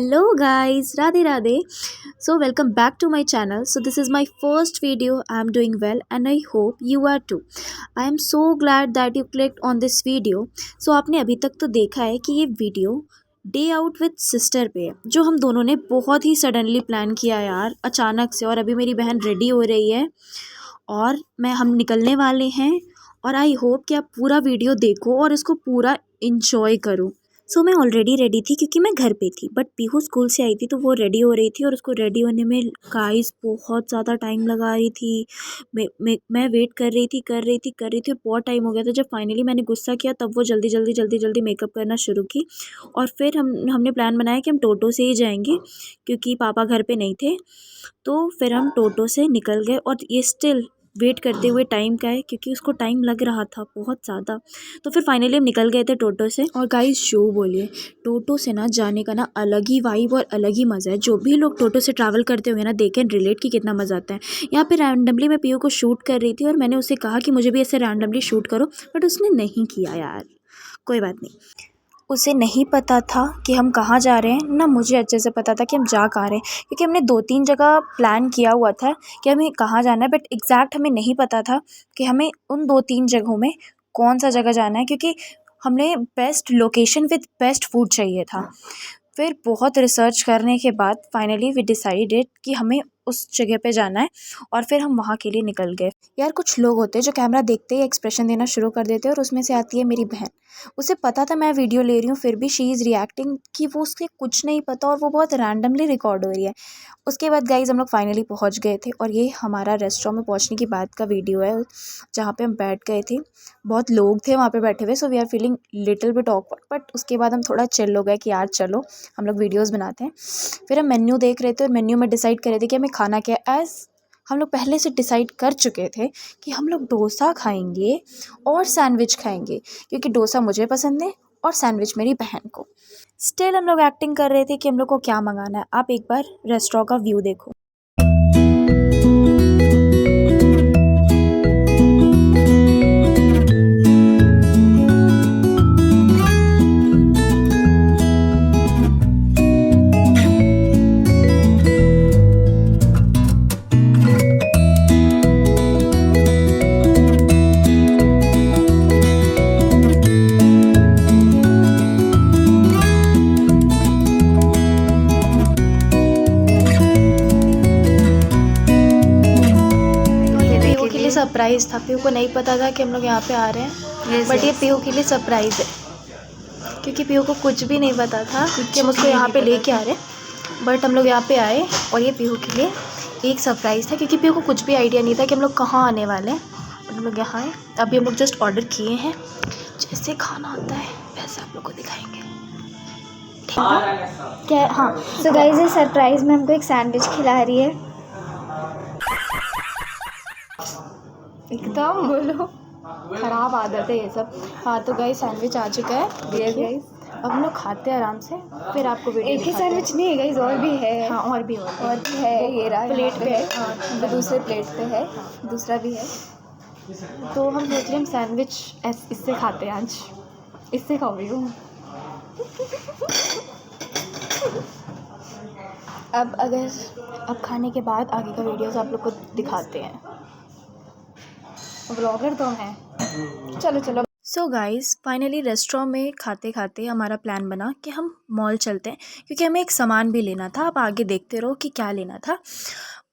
Hello guys, Radhe Radhe. So welcome back to my channel. So this is my first video. I'm doing well and I hope you are too. I am so glad that you clicked on this video. So आपने अभी तक तो देखा है कि ये video day out with sister पे है, जो हम दोनों ने बहुत ही सडनली प्लान किया यार, अचानक से। और अभी मेरी बहन रेडी हो रही है और हम निकलने वाले हैं। और आई होप कि आप पूरा वीडियो देखो और इसको पूरा इंजॉय करो। सो मैं ऑलरेडी रेडी थी क्योंकि मैं घर पे थी, बट पीहू स्कूल से आई थी तो वो रेडी हो रही थी और उसको रेडी होने में गाइस बहुत ज़्यादा टाइम लगा रही थी। मैं वेट कर रही थी और बहुत टाइम हो गया था। जब फाइनली मैंने गुस्सा किया तब वो जल्दी मेकअप करना शुरू की। और फिर हमने प्लान बनाया कि हम टोटो से ही जाएंगे क्योंकि पापा घर पे नहीं थे। तो फिर हम टोटो से निकल गए और ये स्टिल वेट करते हुए टाइम का है क्योंकि उसको टाइम लग रहा था बहुत ज़्यादा। तो फिर फाइनली हम निकल गए थे टोटो से। और गाइस शो बोलिए, टोटो से ना जाने का ना अलग ही वाइब और अलग ही मज़ा है। जो भी लोग टोटो से ट्रैवल करते होंगे ना, दे कैन रिलेट कि कितना मज़ा आता है। यहाँ पे रैंडमली मैं पीयू को शूट कर रही थी और मैंने उससे कहा कि मुझे भी ऐसे रैंडमली शूट करो, बट उसने नहीं किया यार। कोई बात नहीं, उसे नहीं पता था कि हम कहाँ जा रहे हैं, ना मुझे अच्छे से पता था कि हम जा कहाँ रहे हैं, क्योंकि हमने 2-3 जगह प्लान किया हुआ था कि हमें कहाँ जाना है, बट एग्जैक्ट हमें नहीं पता था कि हमें उन 2-3 जगहों में कौन सा जगह जाना है, क्योंकि हमने best location with best food चाहिए था। फिर बहुत रिसर्च करने के बाद फाइनली वी डिसाइडेड कि हमें उस जगह पे जाना है और फिर हम वहाँ के लिए निकल गए। यार कुछ लोग होते हैं जो कैमरा देखते ही एक्सप्रेशन देना शुरू कर देते हैं, और उसमें से आती है मेरी बहन। उसे पता था मैं वीडियो ले रही हूँ, फिर भी शी इज़ रिएक्टिंग कि वो उसके कुछ नहीं पता और वो बहुत रैंडमली रिकॉर्ड हो रही है। उसके बाद गाइज हम लोग फाइनली पहुँच गए थे और ये हमारा रेस्टोरेंट में पहुँचने की बाद का वीडियो है, जहाँ पे हम बैठ गए थे। बहुत लोग थे वहाँ पे बैठे हुए, so we are feeling little bit awkward, but उसके बाद हम थोड़ा चिल हो गए कि यार चलो हम लोग वीडियोस बनाते हैं। फिर हम मेन्यू देख रहे थे और मेन्यू में डिसाइड कर रहे थे कि हमें खाना क्या है। एज हम लोग पहले से डिसाइड कर चुके थे कि हम लोग डोसा खाएंगे और सैंडविच खाएंगे, क्योंकि डोसा मुझे पसंद है और सैंडविच मेरी बहन को। स्टिल हम लोग एक्टिंग कर रहे थे कि हम लोग को क्या मंगाना है। आप एक बार रेस्टोरेंट का व्यू देखो। सरप्राइज़ था, पीहू को नहीं पता था कि हम लोग यहाँ पे आ रहे हैं, बट ये पीहू के लिए सरप्राइज़ है, क्योंकि पीहू को कुछ भी नहीं पता था कि हम उसको यहाँ पे लेके आ रहे हैं। बट हम लोग यहाँ पे आए और ये पीहू के लिए एक सरप्राइज़ था, क्योंकि पीहू को कुछ भी आइडिया नहीं था कि हम लोग कहाँ आने वाले हैं। और हम लोग यहाँ आए, अभी हम लोग जस्ट ऑर्डर किए हैं। जैसे खाना आता है वैसे आप लोग को दिखाएंगे, ठीक है क्या? हाँ, सो गाइस ये सरप्राइज़ में हमको एक सैंडविच खिला रही है। एकदम बोलो, ख़राब आदत है ये सब। हाँ तो गाइस सैंडविच आ चुका है, देखिए। अब हम लोग खाते हैं आराम से, फिर आपको वीडियो एक ही सैंडविच नहीं है गाइस, और भी है। हाँ और भी है, ये रहा प्लेट पे है। हाँ, दूसरे प्लेट पे है, दूसरा भी है। तो हम सोच रहे हम सैंडविच इससे खाते हैं आज, इससे खाऊंगी हूँ। अब खाने के बाद आगे का वीडियोस आप लोग को दिखाते हैं, व्लॉगर तो हैं। चलो सो गाइस फाइनली रेस्टोरेंट में खाते खाते हमारा प्लान बना कि हम मॉल चलते हैं, क्योंकि हमें एक सामान भी लेना था। आप आगे देखते रहो कि क्या लेना था।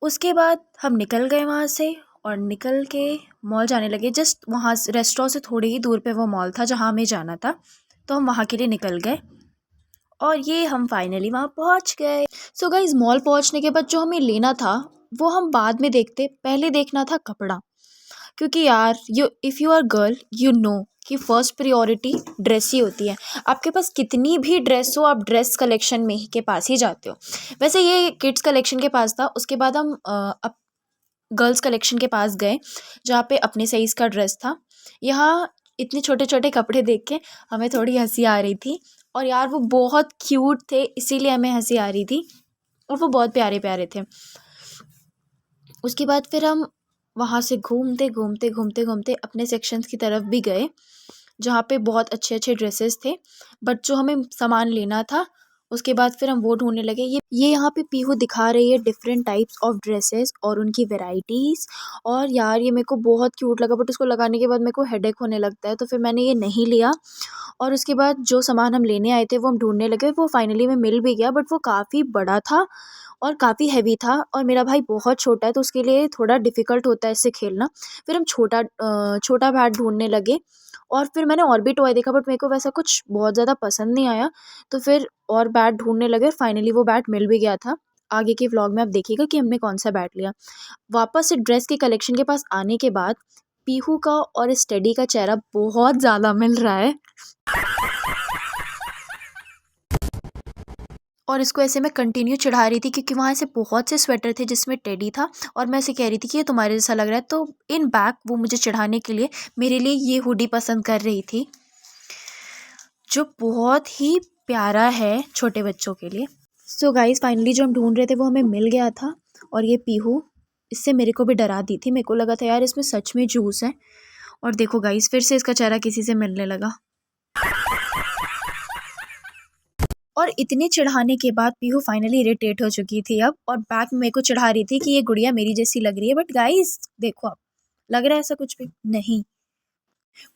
उसके बाद हम निकल गए वहाँ से और निकल के मॉल जाने लगे। जस्ट वहाँ रेस्टोरेंट से थोड़ी ही दूर पे वो मॉल था जहाँ हमें जाना था, तो हम वहाँ के लिए निकल गए और ये हम फाइनली वहाँ पहुँच गए। सो गाइस मॉल पहुँचने के बाद जो हमें लेना था वो हम बाद में देखते, पहले देखना था कपड़ा, क्योंकि यार if you are girl you know कि फ़र्स्ट प्रायोरिटी ड्रेस ही होती है। आपके पास कितनी भी ड्रेस हो, आप ड्रेस कलेक्शन में ही के पास ही जाते हो। वैसे ये किड्स कलेक्शन के पास था, उसके बाद हम अब गर्ल्स कलेक्शन के पास गए जहाँ पे अपने साइज़ का ड्रेस था। यहाँ इतने छोटे छोटे कपड़े देख के हमें थोड़ी हंसी आ रही थी, और यार वो बहुत क्यूट थे इसीलिए हमें हंसी आ रही थी, और वो बहुत प्यारे प्यारे थे। उसके बाद फिर हम वहाँ से घूमते अपने सेक्शंस की तरफ भी गए, जहाँ पे बहुत अच्छे अच्छे ड्रेसेस थे। बट जो हमें सामान लेना था उसके बाद फिर हम वो ढूंढने लगे। ये यहाँ पे पीहू दिखा रही है डिफरेंट टाइप्स ऑफ ड्रेसेस और उनकी वेराइटीज़। और यार ये मेरे को बहुत क्यूट लगा, बट उसको लगाने के बाद मेरे को हेडेक होने लगता है, तो फिर मैंने ये नहीं लिया। और उसके बाद जो सामान हम लेने आए थे वो हम ढूंढने लगे, वो फाइनली में मिल भी गया, बट वो काफ़ी बड़ा था और काफ़ी हैवी था, और मेरा भाई बहुत छोटा है तो उसके लिए थोड़ा डिफ़िकल्ट होता है इससे खेलना। फिर हम छोटा बैट ढूंढने लगे, और फिर मैंने और भी टॉय देखा, बट मेरे को वैसा कुछ बहुत ज़्यादा पसंद नहीं आया। तो फिर और बैट ढूंढने लगे, और फाइनली वो बैट मिल भी गया था। आगे के व्लॉग में आप देखिएगा कि हमने कौन सा बैट लिया। वापस से ड्रेस के कलेक्शन के पास आने के बाद पीहू का और स्टडी का चेहरा बहुत ज़्यादा मिल रहा है, और इसको ऐसे मैं कंटिन्यू चढ़ा रही थी क्योंकि वहाँ से बहुत से स्वेटर थे जिसमें टेडी था, और मैं ऐसे कह रही थी कि ये तुम्हारे जैसा लग रहा है। तो इन बैक वो मुझे चढ़ाने के लिए मेरे लिए ये हुडी पसंद कर रही थी, जो बहुत ही प्यारा है छोटे बच्चों के लिए। सो गाइस फाइनली जो हम ढूंढ रहे थे वो हमें मिल गया था, और ये पीहू इससे मेरे को भी डरा दी थी। मेरे को लगा था यार इसमें सच में जूस है, और देखो गाइस फिर से इसका चेहरा किसी से मिलने लगा। और इतने चढ़ाने के बाद पीहू फाइनली इरिटेट हो चुकी थी अब, और बैक में मेरे को चढ़ा रही थी कि ये गुड़िया मेरी जैसी लग रही है। बट गाइस देखो, अब लग रहा है ऐसा कुछ भी नहीं।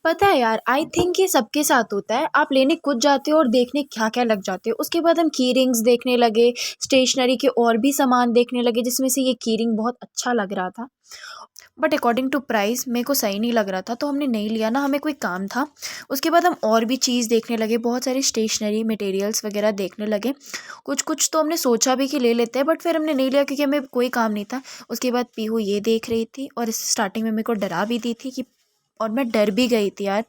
पता है यार, आई थिंक ये सबके साथ होता है। आप लेने कुछ जाते हो और देखने क्या क्या लग जाते हो। उसके बाद हम की रिंग्स देखने लगे, स्टेशनरी के और भी सामान देखने लगे, जिसमें से ये की रिंग बहुत अच्छा लग रहा था, बट अकॉर्डिंग टू प्राइस मेरे को सही नहीं लग रहा था, तो हमने नहीं लिया ना, हमें कोई काम था। उसके बाद हम और भी चीज़ देखने लगे, बहुत सारी स्टेशनरी मटेरियल्स वगैरह देखने लगे। कुछ कुछ तो हमने सोचा भी कि ले लेते हैं, बट फिर हमने नहीं लिया क्योंकि हमें कोई काम नहीं था। उसके बाद पीहू ये देख रही थी, और इस स्टार्टिंग में मेरे को डरा भी दी थी कि, और मैं डर भी गई थी यार।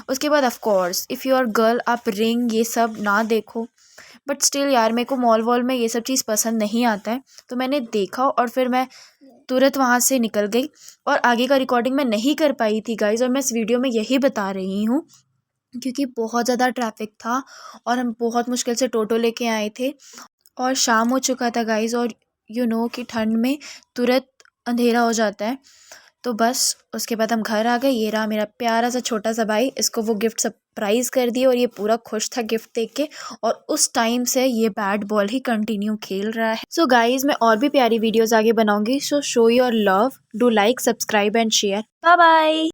उसके बाद of course if you are girl आप रिंग ये सब ना देखो, बट स्टिल यार मेरे को मॉल वॉल में ये सब चीज़ पसंद नहीं आता है, तो मैंने देखा और फिर मैं तुरंत वहाँ से निकल गई, और आगे का रिकॉर्डिंग मैं नहीं कर पाई थी गाइज़, और मैं इस वीडियो में यही बता रही हूँ क्योंकि बहुत ज़्यादा ट्रैफिक था, और हम बहुत मुश्किल से टोटो लेके आए थे, और शाम हो चुका था गाइज़, और यू नो कि ठंड में तुरंत अंधेरा हो जाता है। तो बस उसके बाद हम घर आ गए। ये रहा मेरा प्यारा सा छोटा सा भाई, इसको वो गिफ्ट सरप्राइज़ कर दिए, और ये पूरा खुश था गिफ्ट देख के, और उस टाइम से ये बैट बॉल ही कंटिन्यू खेल रहा है। सो गाइज मैं और भी प्यारी वीडियोज़ आगे बनाऊंगी, so show your love, do like, subscribe and share. Bye bye.